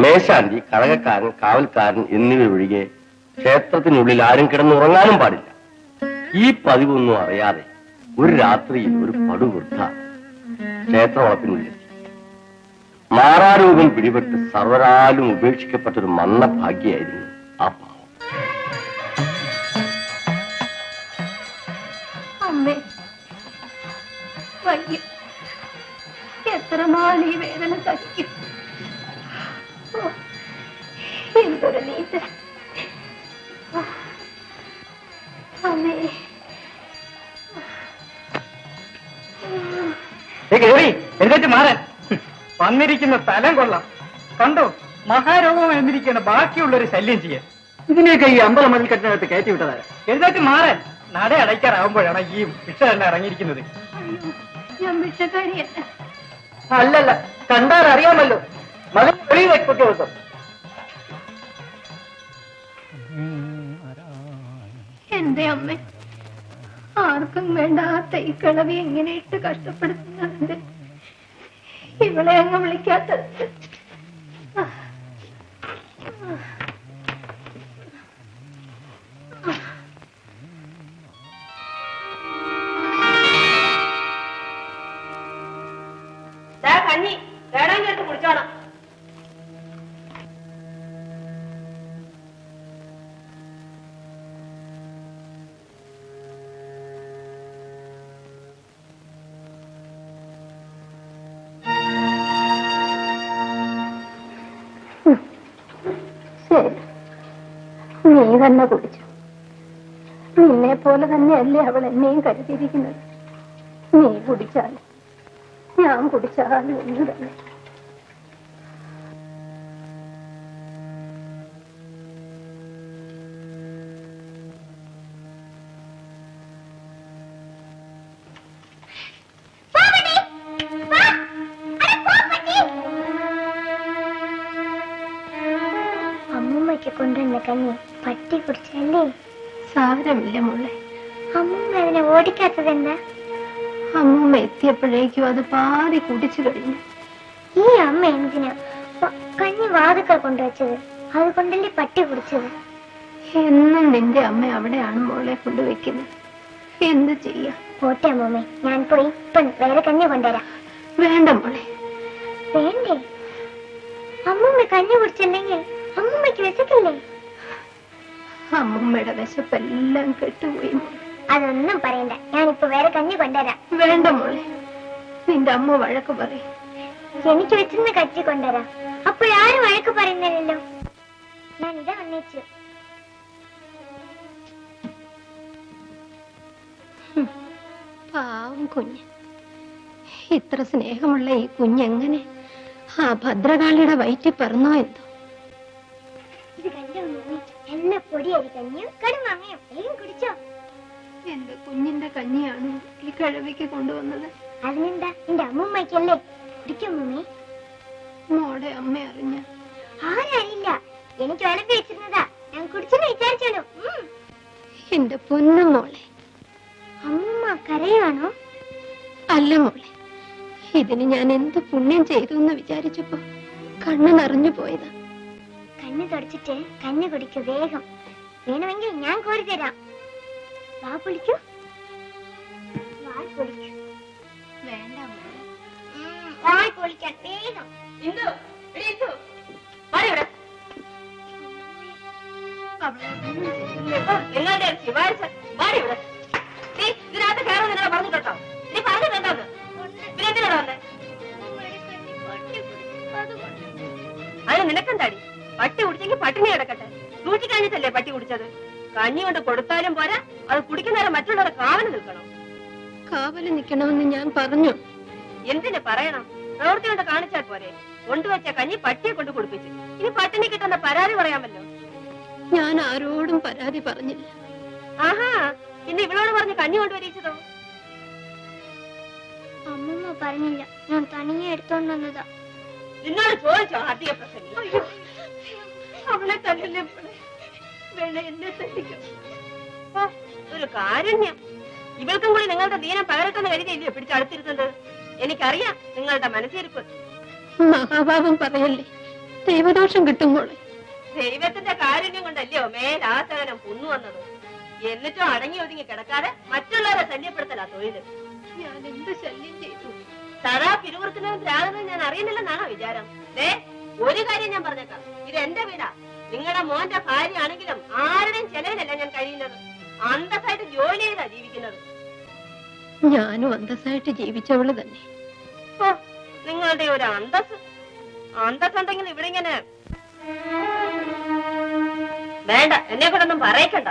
മേശാന്തി, കഴകക്കാരൻ, കാവൽക്കാരൻ എന്നിവയൊഴികെ ക്ഷേത്രത്തിനുള്ളിൽ ആരും കിടന്നുറങ്ങാനും പാടില്ല. ഈ പതിവൊന്നും അറിയാതെ ഒരു രാത്രിയിൽ ഒരു പടുവൃദ്ധ ക്ഷേത്രവളപ്പിനുള്ളിലെത്തി. മാറാരോഗം പിടിപെട്ട് സർവരാലും ഉപേക്ഷിക്കപ്പെട്ടൊരു മന്ന ഭാഗ്യയായിരുന്നു ആ പാവം. അമ്മേ, വയ്യ. എത്ര നാൾ ഈ വേദന സഹിക്കും? എന്തൊരു നീണ്ട അമ്മേ. എന്നിട്ട് മാറാൻ വന്നിരിക്കുന്ന സ്ഥലം കൊള്ളാം. കണ്ടോ, മഹാരോഗം എന്നിരിക്കുന്ന ബാക്കിയുള്ളൊരു ശല്യം ചെയ്യാൻ. ഇതിനെയൊക്കെ ഈ അമ്പലം മതിൽ കെട്ടിനകത്ത് കയറ്റി വിട്ടതായ. എഴുന്നേറ്റ് മാറാൻ. നട അടയ്ക്കാറാവുമ്പോഴാണ് ഈ ഭിക്ഷ തന്നെ ഇറങ്ങിയിരിക്കുന്നത്. ഞാൻ ഭിക്ഷക്കാരിയല്ല. അല്ലല്ല, കണ്ടാൽ അറിയാമല്ലോ. മതിൽ വെളിയിൽ വെക്കുന്ന ദിവസം എന്റെ അമ്മ ആർക്കും വേണ്ടാത്ത ഈ കിളവി എങ്ങനെ ഇട്ട് കഷ്ടപ്പെടുത്തുന്നത്? ഇവളെ അങ്ങ് വിളിക്കാത്തത്. കഞ്ഞി വേണമെങ്കിൽ എടുത്ത് കുടിച്ചോണം. ശരി, നീ തന്നെ കുടിച്ചു. നിന്നെ പോലെ തന്നെയല്ലേ അവൾ എന്നെയും കരുതിയിരിക്കുന്നത്. നീ കുടിച്ചാലും ഞാൻ കുടിച്ചാലും എന്ന് തന്നെ. അമ്മൂമ്മയ്ക്ക് കൊണ്ടുവന്ന കഞ്ഞി പട്ടി കുടിച്ചല്ലേ? സാരമില്ല മോളെ. അമ്മൂമ്മ അതിനെ ഓടിക്കാത്തത് എന്താ? അമ്മൂമ്മ എത്തിയപ്പോഴേക്കും അത് പാതി കുടിച്ചു കഴിഞ്ഞു. ഈ അമ്മ എന്തിനാ കഞ്ഞി വാതുക്കൾ കൊണ്ടുവച്ചത്? അതുകൊണ്ടല്ലേ പട്ടി കുടിച്ചത്? എന്നും നിന്റെ അമ്മ അവിടെയാണ് മോളെ കൊണ്ടുവയ്ക്കുന്നത്. എന്ത് ചെയ്യാം? പോട്ടെ അമ്മൂമ്മ, ഞാൻ പോയി ഇപ്പം വേറെ കഞ്ഞി കൊണ്ടുവരാം. വേണ്ട മോളെ. വേണ്ടേ? അമ്മൂമ്മ കഞ്ഞി കുടിച്ചില്ലെങ്കിൽ അമ്മൂമ്മയ്ക്ക് വിശക്കില്ലേ? അമ്മൂമ്മയുടെ വിശപ്പെല്ലാം കെട്ടുപോയി മോളെ. അതൊന്നും പറയണ്ട, ഞാനിപ്പോ വേറെ കഞ്ഞി കൊണ്ടുവരാം. വേണ്ട മോളെ, നിന്റെ അമ്മ വഴക്ക് പറയും. എനിക്ക് വെച്ചിരുന്ന് കറ്റി കൊണ്ടുവരാം. അപ്പോഴാരും വഴക്ക് പറയുന്നില്ലല്ലോ. ഞാൻ ഇതാ വന്നേച്ചു. പാവം കുഞ്ഞ്. ഇത്ര സ്നേഹമുള്ള ഈ കുഞ്ഞെങ്ങനെ ആ ഭദ്രകാളിയുടെ വയറ്റിൽ പിറന്നോ എന്തോ. ഇത് കണ്ടോ മമ്മി, നല്ല പൊടിയരി കഞ്ഞിയും കടുമാങ്ങയും എല്ലാം കുടിച്ചോ? എന്റെ കുഞ്ഞിന്റെ കഞ്ഞിയാണ് ഈ കിഴവിക്ക് കൊണ്ടുവന്നത്. അതിനെന്താ, എന്റെ അമ്മൂമ്മയ്ക്കല്ലേ. കുടിക്കും മമ്മി. മോടെ അമ്മ അറിഞ്ഞ? ആരറിയില്ല, എനിക്ക് വിളമ്പി വെച്ചിരുന്നതാ. ഞാൻ കുടിച്ചെന്ന് വിചാരിച്ചോളൂ. എന്റെ പൊന്നു മോളെ. അമ്മൂമ്മ കരയാണോ? അല്ല മോളെ, ഇതിന് ഞാൻ എന്ത് പുണ്യം ചെയ്തു എന്ന് വിചാരിച്ചപ്പോ കണ്ണ് നിറഞ്ഞു പോയതാ. കണ്ണ് തുടച്ചിട്ട് കഞ്ഞി കുടിക്കൂ വേഗം. വേണമെങ്കിൽ ഞാൻ കോരി തരാം. വാ പൊളിക്കൂ. വായ് പൊളിക്കൂ. വേണ്ട മോളെ. വായ് പൊളിക്കാൻ വേഗം. നിങ്ങളുടെ ശിവാഴ്ച മാറി ഇവിടെ. ഇതിനകത്ത് കയറും നിങ്ങളെ പറഞ്ഞിട്ടോ? നീ പറഞ്ഞിട്ടുണ്ടോ? പിന്നെ എന്തിനാണ് വന്നേ? അതിന് നിനക്കെന്താടി? പട്ടി കുടിച്ചെങ്കിൽ പട്ടിണി കിടക്കട്ടെ. സൂചി കഴിഞ്ഞിട്ടല്ലേ പട്ടി കുടിച്ചത്? കഞ്ഞി കൊണ്ട് കൊടുത്താലും പോരാ, അത് കുടിക്കുന്നവരെ മറ്റുള്ളവരെ കാവല് നിൽക്കണം. കാവല് നിൽക്കണമെന്ന് ഞാൻ പറഞ്ഞു. എന്തിനു പറയണം? പ്രവൃത്തി കൊണ്ട് കാണിച്ചാൽ പോരെ? കൊണ്ടുവച്ച കഞ്ഞി പട്ടിയെ കൊണ്ട് കുടിപ്പിച്ചു. ഇനി പട്ടിണി കിട്ടുന്ന പരാതി പറയാമല്ലോ. ഞാൻ ആരോടും പരാതി പറഞ്ഞില്ല. ആഹാ, ഇന്ന് ഇവളോട് പറഞ്ഞ് കഞ്ഞി കൊണ്ടുവരിച്ചതോ? അമ്മൂമ്മ പറഞ്ഞില്ല, ഞാൻ തനിയെ എടുത്തോണ്ട് വന്നതാ. നിന്നോട് ചോദിച്ചോ അധിക പ്രസംഗി? അവളെ തന്നില്ലേ വേണ എന്നെ തന്നിക്കും. ഒരു കാരുണ്യം. ഇവൾക്കും കൂടി നിങ്ങളുടെ ദീനം പകരട്ടെന്ന് കരുതിയില്ലയോ പിടിച്ചടുത്തിരുന്നത്? എനിക്കറിയാം നിങ്ങളുടെ മനസ്സിരിപ്പ്. മഹാഭാവം പറയല്ലേ. ദൈവദോഷം കിട്ടും മോളെ. ദൈവത്തിന്റെ കാരുണ്യം കൊണ്ടല്ലയോ മേലാസകനം കുന്നു വന്നത്. എന്നിട്ടും അടങ്ങി ഒതുങ്ങി കിടക്കാതെ മറ്റുള്ളവരെ ശല്യപ്പെടുത്തലാ തൊഴില്. ഞാൻ എന്ത് ശല്യം ചെയ്തു? സദാ പിരിവർത്തനവും ത്യാഗവും ഞാൻ അറിയുന്നില്ലെന്നാണോ വിചാരം? ഒരു കാര്യം ഞാൻ പറഞ്ഞേക്കാം, ഇത് എന്റെ വീടാ. നിങ്ങളുടെ മോന്റെ ഭാര്യ ആണെങ്കിലും ആരുടെയും ചെലവിലല്ല ഞാൻ കഴിയുന്നത്. അന്തസ്സായിട്ട് ജോലി ചെയ്താ ജീവിക്കുന്നത്. ഞാനും അന്തസ്സായിട്ട് ജീവിച്ചവള് തന്നെ. ഓ, നിങ്ങളുടെ ഒരു അന്തസ് ഉണ്ടെങ്കിൽ ഇവിടെ ഇങ്ങനെ വേണ്ട. എന്നെ കൊണ്ടൊന്നും പറയക്കണ്ട.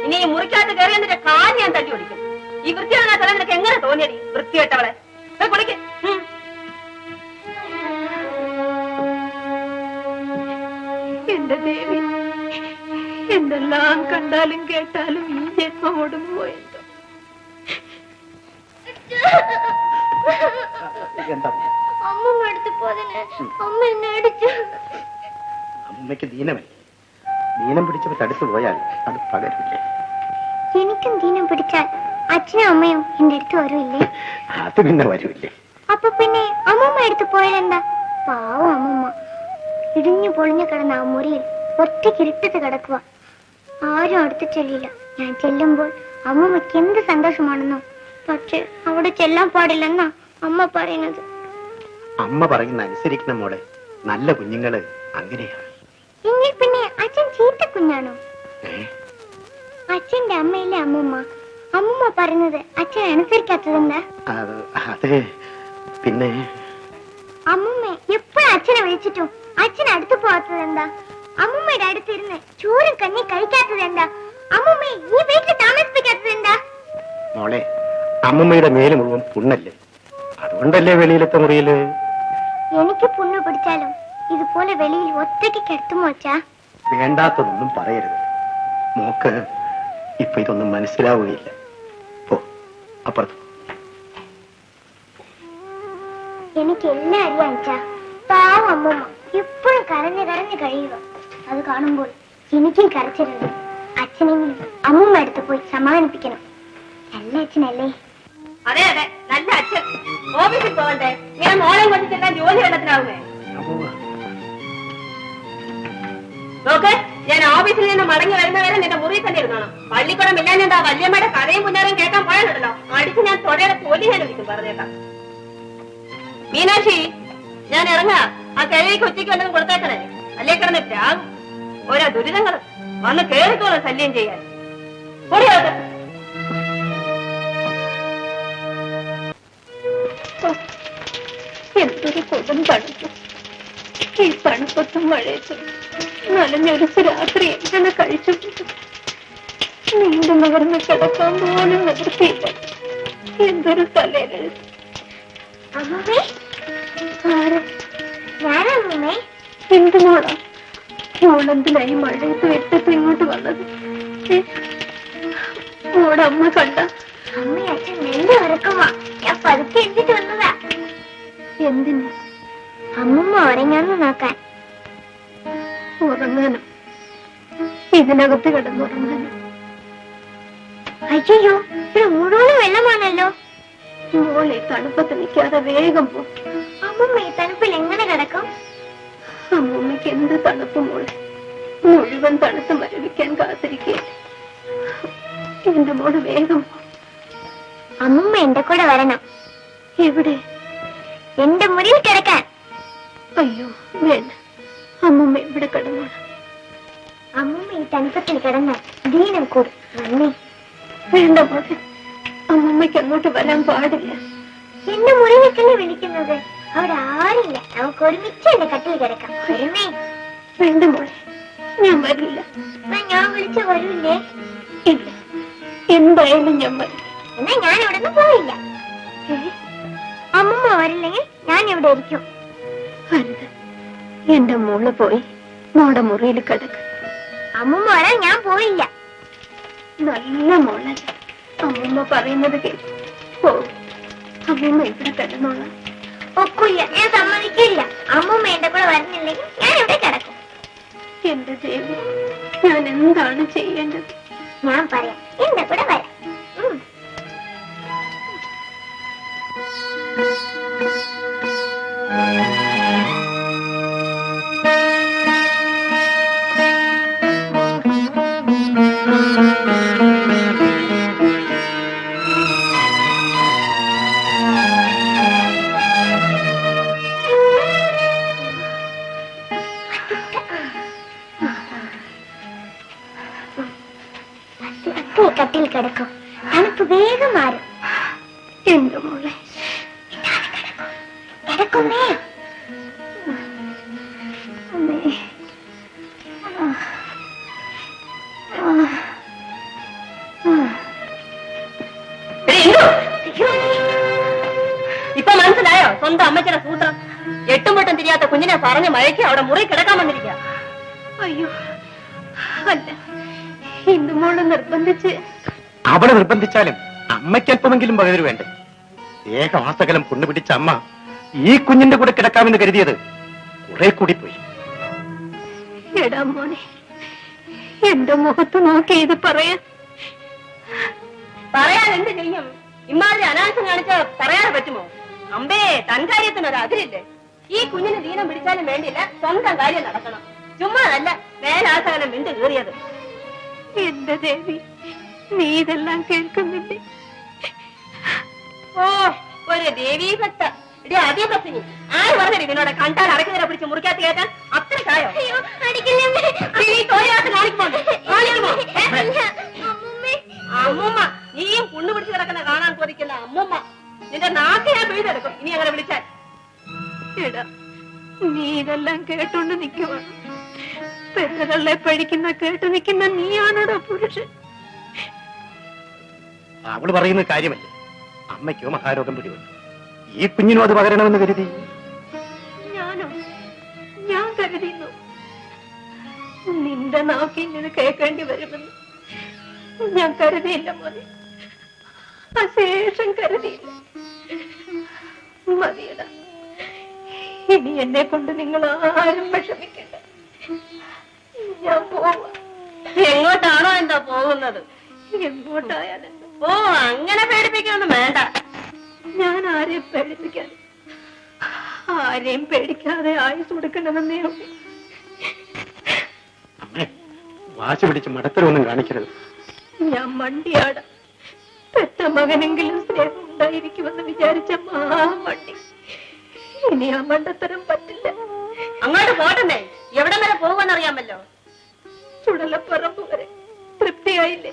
ഇനി ഈ മുറിക്കകത്ത് കയറി എന്നിട്ട് കാല് ഞാൻ തട്ടി ഓടിക്കും. ഈ വൃത്തിയാണ് തല നിനക്ക് എങ്ങനെ തോന്നിയടി? വൃത്തികെട്ടവളെ കുളിക്ക്. എന്റെ ദേവി, എന്തെല്ലാം കണ്ടാലും കേട്ടാലും ഈ ജന്മം ഒടുങ്ങുപോയെന്തോ. അമ്മ അടുത്ത് പോതിന് അമ്മ എന്നെ അടിച്ചു. അമ്മയ്ക്ക് ദീനമല്ലേ? ദീനം പിടിച്ചപ്പോ തടുത്തു പോയാൽ അത് പകരില്ലേ? എനിക്കും ദീനം പിടിച്ചാൽ അച്ഛനും അമ്മയും എന്റെ അടുത്ത് വരൂല്ലേ? അത് പിന്നെ വരൂല്ലേ? അപ്പൊ പിന്നെ അമ്മമ്മ എടുത്ത് പോയാലെന്താ? പാവം അമ്മമ്മ ഇടിഞ്ഞു പൊളിഞ്ഞു കിടന്ന ആ മുറിയിൽ ഒറ്റയ്ക്ക് ഇരുട്ടത്ത് കിടക്കുക. ആരും അടുത്ത് ചെല്ലില്ല. ഞാൻ ചെല്ലുമ്പോൾ അമ്മമ്മയ്ക്ക് എന്ത് സന്തോഷമാണെന്നോ. പക്ഷെ അവിടെ ചെല്ലാൻ പാടില്ലെന്നാ അമ്മ പറയുന്നത്. അമ്മ പറയുന്ന അനുസരിക്കുന്ന മോളെ. നല്ല കുഞ്ഞുങ്ങള് അങ്ങനെയാണ്. എങ്കിൽ പിന്നെ അച്ഛൻ ചീത്ത കുഞ്ഞാണോ? അച്ഛന്റെ അമ്മയിലെ അമ്മമ്മ. അമ്മമ്മ പറയുന്നത് അച്ഛൻ അനുസരിക്കാത്തതെന്താ? അതെ, പിന്നെ അമ്മമ്മ എപ്പോഴും അച്ഛനെ വിളിച്ചിട്ടും അച്ഛൻ അടുത്ത് പോകാത്തത് എന്താ? അമ്മമ്മയുടെ അടുത്തിരുന്ന് ചോറും കഞ്ഞി കഴിക്കാത്തത് എന്താ? അമ്മമ്മ ഈ വീട്ടിൽ താമസിപ്പിക്കാത്തത് എന്താ? മോളെ, അമ്മമ്മയുടെ മേല് മുഴുവൻ പുണ്ണല്ലേ. അതുകൊണ്ടല്ലേ വെളിയിലത്തെ മുറിയില്. എനിക്ക് പുണ്ണ് പിടിച്ചാലും ഇതുപോലെ വെളിയിൽ ഒറ്റയ്ക്ക് കിടത്തുമോ അച്ഛാ? വേണ്ടാത്തതൊന്നും പറയരുത് മോക്ക്. ഇപ്പൊ ഇതൊന്നും മനസ്സിലാവുകയില്ല. പോ അപ്പുറത്ത്. എനിക്ക് എല്ലാം അറിയാം അച്ഛാ. പാവം അമ്മമ്മ എപ്പോഴും കരഞ്ഞ് കരഞ്ഞ് കഴിയുക. അത് കാണുമ്പോൾ എനിക്കും കരച്ചിരുന്നു. അച്ഛനെങ്കിലും അമ്മമ്മ അടുത്ത് പോയി സമാധാനിപ്പിക്കണം. നല്ല അച്ഛനല്ലേ? അതെ അതെ, നല്ല അച്ഛൻ. ഓഫീസിൽ പോകണ്ടേ? ഞാൻ മോളെ കൊണ്ടിട്ടെല്ലാം ജോലി വെള്ളത്തിനാവുമേ. നോക്ക്, ഞാൻ ഓഫീസിൽ നിന്ന് മടങ്ങി വരുന്നവരെ നിന്റെ മുറിയിൽ തന്നെ ഇരുന്നോണം. പള്ളിക്കുടം ഇല്ലാഞ്ഞെന്താ വല്യമ്മയുടെ കഥയും പുന്നാരും കേൾക്കാൻ പോയാലുണ്ടല്ലോ, അടിച്ച് ഞാൻ തൊടയുടെ തൊലി ഞാൻ വിളിക്കും. പറഞ്ഞേക്കാം. മീനാക്ഷി, ഞാൻ ഇറങ്ങാം. ആ കിഴവിക്ക് ഉച്ചയ്ക്ക് വല്ലതും കൊടുത്തേക്കണേ. അല്ലേ കിടന്ന് ത്യാഗം. ഓരോ ദുരിതങ്ങൾ വന്ന് കേറിക്കോളൂ ശല്യം ചെയ്യാൻ. കൂടിയോട്ട് എന്തൊരു കൊടും തണുപ്പ്! ഈ തണുപ്പത്തും മഴയത്തും നനഞ്ഞൊരുച്ച് രാത്രി എങ്ങനെ കഴിച്ചിട്ടു. നീണ്ടു നകർന്ന് കിടക്കാൻ പോലും നിവൃത്തിയില്ല. എന്തൊരു തലയിലെഴുത്ത്! അമ്മമ്മേ, ഞാനമ്മേ. എന്ത് മോളാ? മോളെന്തിനായി മഴയത്ത് വെട്ടത്ത് ഇങ്ങോട്ട് വന്നത്? മോടമ്മ കണ്ട? അമ്മ അച്ഛൻ നല്ല ഉറക്കമാ. ഞാൻ പതുക്കെ എഴുതിട്ട് വന്നതാ. എന്തിന്? അമ്മമ്മ ഉറങ്ങാന്ന് നോക്കാൻ. ഉറങ്ങാനും? ഇതിനകത്ത് കിടന്നുറങ്ങാനും? അയ്യോ, ഇവിടെ മുഴുവൻ വെള്ളമാണല്ലോ. മോളെ തണുപ്പത്ത് നിൽക്കാതെ വേഗം പോ. അമ്മമ്മ ഈ തണുപ്പിൽ എങ്ങനെ കിടക്കും? അമ്മൂമ്മയ്ക്ക് എന്ത് തണുപ്പ് മോളെ! മുഴുവൻ തണുത്ത് മരവിക്കാൻ കാത്തിരിക്കുകയല്ലേ. എന്റെ മോള് വേഗം പോ. അമ്മമ്മ എന്റെ കൂടെ വരണം. എവിടെ? എന്റെ മുറിയിൽ കിടക്കാൻ. അയ്യോ വേണ്ട, അമ്മൂമ്മ ഇവിടെ കിടന്നോളാം. അമ്മമ്മ ഈ തണുപ്പത്തിൽ കിടന്നാൽ ദീനം കൂടും. നന്ദി. വേണ്ട മോളെ, അമ്മൂമ്മയ്ക്ക് അങ്ങോട്ട് വരാൻ പാടില്ല. എന്റെ മുറിയിലേക്കല്ലേ വിളിക്കുന്നത്? അവിടെ ആരില്ല. നമുക്ക് ഒരുമിച്ച് എന്റെ കട്ടിൽ കിടക്കാം. വരുന്നേ. വേണ്ട മോളെ, ഞാൻ വരില്ല. ഞാൻ വിളിച്ച വരൂല്ലേ? ഇല്ല, എന്തായാലും ഞാൻ വരില്ല. എന്നാ ഞാൻ ഇവിടെ നിന്ന് പോയില്ല. അമ്മമ്മ വരില്ലെങ്കിൽ ഞാൻ ഇവിടെ ഇരിക്കും. അരുത്, എന്റെ മോള് പോയി മോടെ മുറിയിൽ കിടക്ക്. അമ്മമ്മ വരാൻ ഞാൻ പോയില്ല. നല്ല മോളല്ല, അമ്മൂമ്മ പറയുന്നത് കേട്ടു. ഓ, അമ്മൂമ്മ ഇവിടെ കിടന്നോളാം. ഒക്കില്ല, ഞാൻ സമ്മതിക്കില്ല. അമ്മമ്മ എന്റെ കൂടെ വരുന്നില്ലെങ്കിൽ ഞാൻ ഇവിടെ കിടക്കും. എന്റെ ദേവി, ഞാൻ എന്താണ് ചെയ്യേണ്ടത്? ഞാൻ പറയാം, എന്റെ കൂടെ വരാം. കട്ടിൽ കിടക്കും. തണുപ്പ് വേഗം മാറും. എന്റെ മോളെ കിടക്കുന്നേ. ഇപ്പൊ മനസ്സിലായോ സ്വന്തം അമ്മച്ചിയുടെ സൂത്രം? എട്ടും പൊട്ടും തിരിയാത്ത കുഞ്ഞിനെ പറഞ്ഞ് മയക്കി അവിടെ മുറി കിടക്കാൻ വന്നിരിക്കുക. അയ്യോ അല്ല, ഇന്ദുമോള് നിർബന്ധിച്ച്. അവളെ നിർബന്ധിച്ചാലും അമ്മയ്ക്ക് അല്പമെങ്കിലും പകരു വേണ്ടേ? ഏകമാസകലം കൊണ്ടുപിടിച്ച അമ്മ ഈ കുഞ്ഞിന്റെ കൂടെ കിടക്കാമെന്ന് കരുതിയത് കുറെ കൂടി പോയി. എടാ മോനെ, എന്റെ മുഖത്ത് നോക്കി ഇത് പറയാൻ എന്ത് ചെയ്യും? ഇമാതിരി അനാവശ്യം കാണിച്ച പറയാതെ പറ്റുമോ? അമ്പേ, തൻ കാര്യത്തിനൊരു അതിരില്ലേ? ഈ കുഞ്ഞിന് ദീനം പിടിച്ചാലും വേണ്ടിയില്ല, സ്വന്തം കാര്യം നടക്കണം. ചുമ്മാ അല്ല വേലാസകലം മിണ്ട് കീറിയത്. എന്റെ ദേവി, നീ ഇതെല്ലാം കേൾക്കുന്നില്ലേ? ഓ, ഒരു ദേവീഭക്ത അതീപ്രസംഗി. ആര് പറഞ്ഞത് ഇതിനോട് കണ്ടാൽ അടക്കുന്നതിനെ പിടിച്ച് മുറിക്കാത്ത കേട്ടാൻ അത്ര ചായോ? അമ്മൂമ്മ, നീയും പുണ്ണു പിടിച്ച് കിടക്കുന്ന കാണാൻ കൊതിക്കുന്ന അമ്മൂമ്മ. നിന്റെ നാക്ക് ഞാൻ പിഴുതെടുക്കും ഇനി അങ്ങനെ വിളിച്ചാൽ. എടാ, നീ ഇതെല്ലാം കേട്ടോണ്ട് നിൽക്കുവാണ്. പെരുകളെ പഠിക്കുന്ന കേട്ട് നിൽക്കുന്ന നീയാണോടോ പുരുഷൻ? അവള് പറയുന്ന കാര്യമല്ലേ? അമ്മയ്ക്കോ മഹാരോഗം പിടിപെട്ടു. ഈ കുഞ്ഞിനും അത് പകരണമെന്ന് കരുതി. ഞാനോ? ഞാൻ കരുതിയിരുന്നു നിന്റെ നാക്കിൽ നിന്ന് കേൾക്കേണ്ടി വരുമെന്ന്. ഞാൻ കരുതിയില്ല മോനെ, അശേഷം കരുതിയില്ല. മതിയടാ, ഇനി എന്നെ കൊണ്ട് നിങ്ങൾ ആരും വിഷമിക്കണ്ട. ഞാൻ പോവാ. എങ്ങോട്ടാണോ എന്താ പോകുന്നത്? എങ്ങോട്ടായാലും ഓ, അങ്ങനെ പേടിപ്പിക്കൊന്നും വേണ്ട. ഞാൻ ആരെയും പേടിപ്പിക്കാൻ, ആരെയും പേടിക്കാതെ ആയുസ് കൊടുക്കണമെന്നേ ഉള്ളൂ. അമ്മേ, വാശി പിടിച്ച് മടത്തരൊന്നും കാണിക്കരുത്. ഞാൻ മണ്ടിയാട. പെറ്റ മകനെങ്കിലും സ്നേഹം ഉണ്ടായിരിക്കുമെന്ന് വിചാരിച്ച മണ്ടി. ഇനി ആ മണ്ടത്തരം പറ്റില്ല. അങ്ങോട്ട് പോട്ടെന്നേ, എവിടെ വരെ പോകുമെന്നറിയാമല്ലോ. ചുടലപ്പറമ്പ് വരെ. തൃപ്തിയായില്ലേ?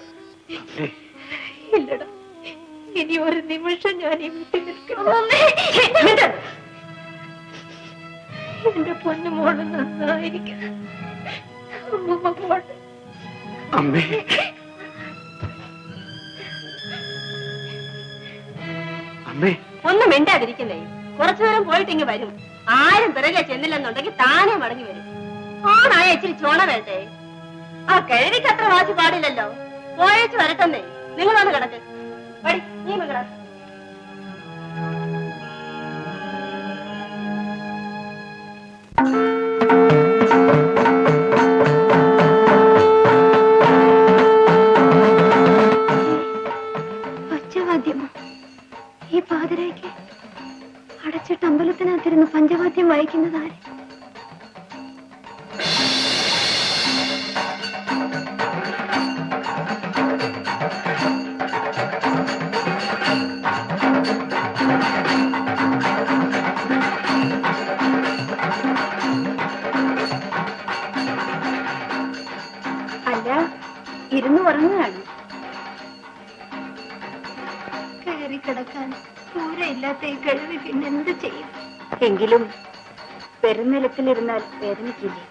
ഇല്ലടാ, ഇനി ഒരു നിമിഷം ഞാൻ ഈ വീട്ടിൽ നിൽക്കുന്നു. എന്റെ പൊന്നുമോള് നന്നായിരിക്കണം. അമ്മേ, അമ്മേ, ഒന്നും മിണ്ടാതിരിക്കുന്നേ. കുറച്ചു നേരം പോയിട്ട് ഇങ്ങ് വരും. ആരും പിറകെ ചെന്നില്ലെന്നുണ്ടെങ്കിൽ താനേ മടങ്ങി വരും. ഓണായ ഇച്ചിരി ചോണ വേണ്ടേ? ആ കിഴവിക്ക് അത്ര വാശി പാടില്ലല്ലോ. പോയേച്ച് വരട്ടെന്നേ. നിങ്ങളൊന്ന് കിടക്ക്. വടി, നീ കിട. പഞ്ചവാദ്യമോ? ഈ പാതിരയ്ക്ക് അടച്ചിട്ട് അമ്പലത്തിനകത്തിരുന്ന് പഞ്ചവാദ്യം വായിക്കുന്നതാര്? അല്ല, ഇരുന്ന് ഉറങ്ങുകയാണ്. കയറി കിടക്കാൻ ദൂരമില്ലാത്ത ഈ കഴിവ് പിന്നെന്ത് ചെയ്യും? എങ്കിലും പെരുനിലത്തിലിരുന്നാൽ വേദനിക്കില്ലേ?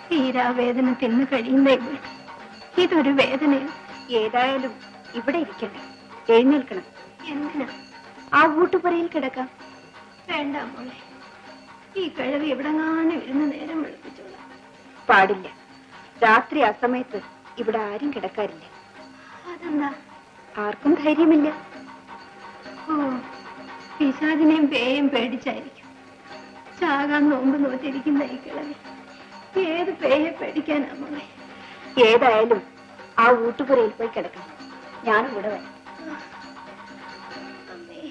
തീരാവേദന തിന്നു കഴിയുന്ന ഇവിടെ ഇതൊരു വേദനയോ? ഏതായാലും ഇവിടെ ഇരിക്കട്ടെ, എഴുന്നേൽക്കണം. എന്തിനാ? ആ ഊട്ടുപുരയിൽ കിടക്കാം. വേണ്ട മോളെ, ഈ കഴിവ് എവിടെങ്ങാനും ഇരുന്ന് നേരം വെളുപ്പിച്ചോളാം. പാടില്ല. രാത്രി ആ സമയത്ത് ഇവിടെ ആരും കിടക്കാറില്ല. അതെന്താ? ആർക്കും ധൈര്യമില്ല. ഓ, പിശാചിനെയും പേയും പേടിച്ചായിരിക്കും ചാകാൻ നോമ്പ് നോറ്റിരിക്കുന്ന ഈ കിളവി. ഏത് പേയെ പേടിക്കാനാ മോളെ? ഏതായാലും ആ ഊട്ടുപുരയിൽ പോയി കിടക്കണം. ഞാനും കൂടെ വരാം. അമ്മേ,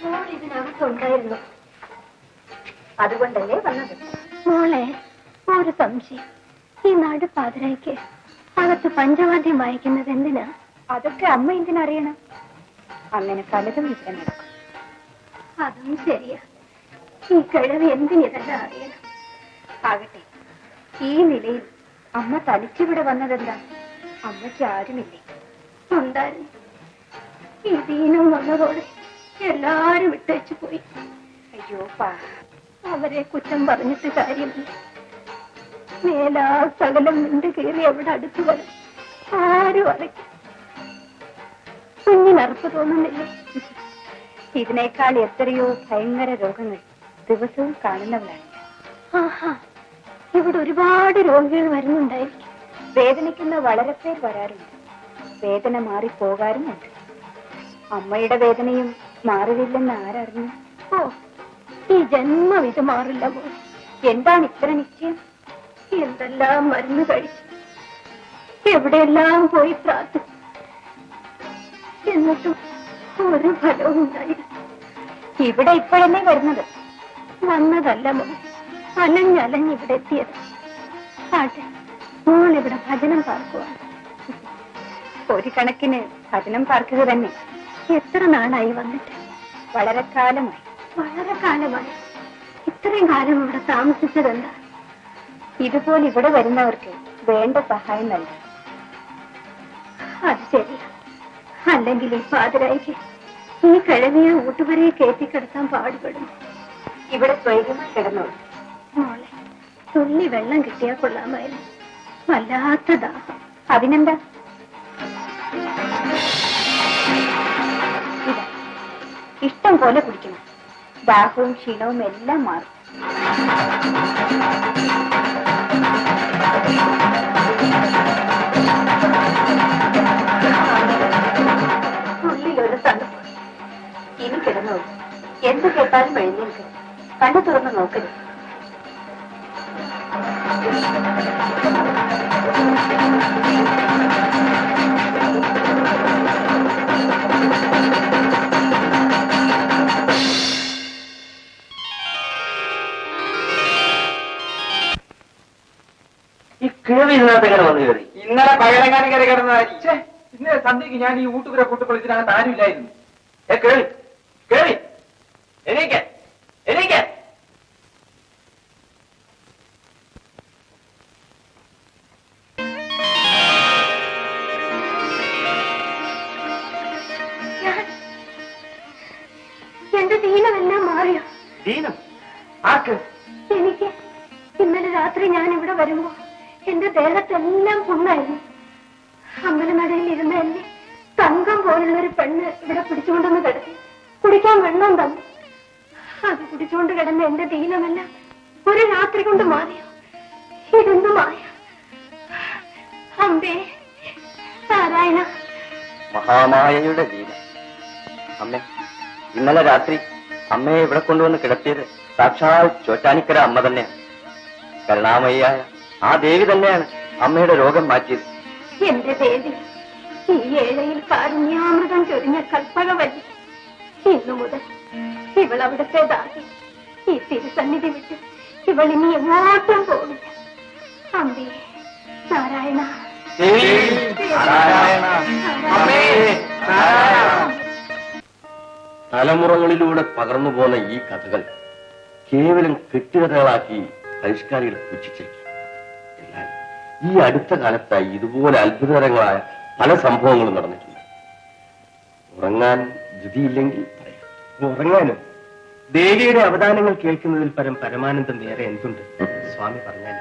മോൾ ഇതിനകത്തുണ്ടായിരുന്നു. അതുകൊണ്ടല്ലേ വന്നത്. മോളെ, ഒരു സംശയം. ഈ നടുപ്പാതിരയ്ക്ക് അകത്ത് പഞ്ചവാദ്യം വായിക്കുന്നത് എന്തിനാ? അതൊക്കെ അമ്മ എന്തിനറിയണം? അങ്ങനെ പലതും ഇവിടെ നടക്കും. അതും ശരിയാ. ഈ കിഴവ് എന്തിനിതെല്ലാം അറിയണം? ആകട്ടെ, ഈ നിലയിൽ അമ്മ തനിച്ചിവിടെ വന്നതെന്താ? അമ്മയ്ക്ക് ആരുമില്ലേ? ഉണ്ടായിരുന്നു. ഈ ദീനം വന്നതോടെ എല്ലാരും വിട്ടേച്ചു പോയി. അയ്യോ അവരെ കുറ്റം പറഞ്ഞിട്ട് കാര്യമില്ല. മേലാ സകലം നിണ്ട് കയറി എവിടെ അടുത്തു വരും ആരും അടയ്ക്കും. കുഞ്ഞിനറപ്പ് തോന്നുന്നില്ലേ? ഇതിനേക്കാൾ എത്രയോ ഭയങ്കര രോഗങ്ങൾ ദിവസവും കാണുന്നവരാണ്. ആഹാ, ഇവിടെ ഒരുപാട് രോഗികൾ വരുന്നുണ്ടായിരിക്കും. വേദനിക്കുന്ന വളരെ പേർ വരാറുണ്ട്. വേദന മാറിപ്പോകാറുമുണ്ട്. അമ്മയുടെ വേദനയും മാറിയില്ലെന്ന് ആരറിഞ്ഞു? ഓ, ഈ ജന്മം ഇത് മാറില്ല പോലെ. എന്താണ് ഇത്ര നിശ്ചയം? എന്തെല്ലാം മരുന്ന് കഴിച്ചു, എവിടെയെല്ലാം പോയി പ്രാർത്ഥിച്ചു, എന്നിട്ടും ഒരു ഫലവും ഉണ്ടായില്ല. ഇവിടെ ഇപ്പോഴെന്നെ വരുന്നത്? വന്നതല്ല മോൾ, അലഞ്ഞിവിടെ എത്തിയത്. ആട്ടെ, മോൾ ഇവിടെ ഭജനം പാർക്കുവാണ്. ഒരു കണക്കിന് ഭജനം പാർക്കുക തന്നെ. എത്ര നാളായി വന്നിട്ട്? വളരെ കാലമായി. വളരെ കാലമായി. ഇത്രയും കാലം ഇവിടെ താമസിച്ചതെന്താ? ഇതുപോലെ ഇവിടെ വരുന്നവർക്ക് വേണ്ട സഹായം നൽകും. അത് ശരിയാ. അല്ലെങ്കിൽ ഈ പാതിരായിക്ക് ഈ കിഴവിയെ ഊട്ടുവരെ കയറ്റിക്കിടത്താൻ പാടുപെടും. ഇവിടെ സ്വൈര്യമായി കിടന്നോളൂ. മോളെ, തുള്ളി വെള്ളം കിട്ടിയാൽ കൊള്ളാമായിരുന്നു. വല്ലാത്ത ദാഹം. അതിനെന്താ? ഇതാ, ഇഷ്ടം പോലെ കുടിക്കണം. ദാഹവും ക്ഷീണവും എല്ലാം മാറും. ഉള്ളിലൊരു തണുപ്പ്. ഇനി കിടന്നോളൂ. എന്ത് കേട്ടാലും എഴുന്നേൽക്കും. കണ്ണു തുറന്ന് നോക്കരുത്. ഈ കിഴവി ഇതിനകത്ത് എങ്ങനെ വന്നു കയറി? ഇന്നലെ പകരങ്ങാനും കയറി കിടന്നതായിരിക്കും. ഇന്നലെ സന്ധ്യക്ക് ഞാൻ ഈ ഊട്ടുപുര കൂട്ടുകൊളിച്ചിനകത്ത് ആരുമില്ലായിരുന്നു. കിഴവി, കിഴവി, എണീക്ക, എണീക്ക. എന്റെ ദീനമെല്ലാം മാറിയോ? ദീനം? ആർക്ക്? എനിക്ക് ഇന്നലെ രാത്രി ഞാൻ ഇവിടെ വരുമ്പോ എന്റെ ദേഹത്തെല്ലാം പുണ്ണായിരുന്നു. അമ്പലനടയിൽ ഇരുന്ന എന്നെ തങ്കം പോലുള്ളൊരു പെണ്ണ് ഇവിടെ പിടിച്ചുകൊണ്ടൊന്ന് കിടത്തി കുടിക്കാൻ വെള്ളം തന്നു. അത് കുടിച്ചുകൊണ്ട് കിടന്ന എന്റെ ദീനമെല്ലാം ഒരു രാത്രി കൊണ്ട് മാറിയോ? ഇതൊന്നും മായ. അമ്പേ നാരായണ. മഹാമായയുടെ ദീനം. അമ്മേ, ഇന്നലെ രാത്രി അമ്മയെ ഇവിടെ കൊണ്ടുവന്ന് കിടത്തിയത് സാക്ഷാൽ ചോറ്റാനിക്കര അമ്മ തന്നെയാണ്. കരുണാമയ്യായ ആ ദേവി തന്നെയാണ് അമ്മയുടെ രോഗം മാറ്റിയത്. എന്റെ ദേവി, ഈ ഏഴയിൽ കാരുണ്യാമൃതം ചൊരിഞ്ഞ കൽപ്പകവല്ലി. ഇന്നു മുതൽ ഇവൾ അവിടുത്തേതാക്കി. ഈ തിരുസന്നിധി വിട്ട് ഇവൾ ഇനി എങ്ങോട്ടും പോവില്ല. അമ്പേ നാരായണ. തലമുറകളിലൂടെ പകർന്നു പോന്ന ഈ കഥകൾ കേവലം കെട്ടുകഥകളാക്കി പരിഷ്കാരികൾ പുച്ഛിച്ചേക്കും. എന്നാൽ ഈ അടുത്ത കാലത്തായി ഇതുപോലെ അത്ഭുതകരങ്ങളായ പല സംഭവങ്ങളും നടന്നിട്ടുണ്ട്. ഉറങ്ങാൻ ധൃതിയില്ലെങ്കിൽ പറയാം. ഉറങ്ങാനും ദേവിയുടെ അവദാനങ്ങൾ കേൾക്കുന്നതിൽ പരമാനന്ദം വേറെ എന്തുണ്ട്? സ്വാമി പറഞ്ഞാൽ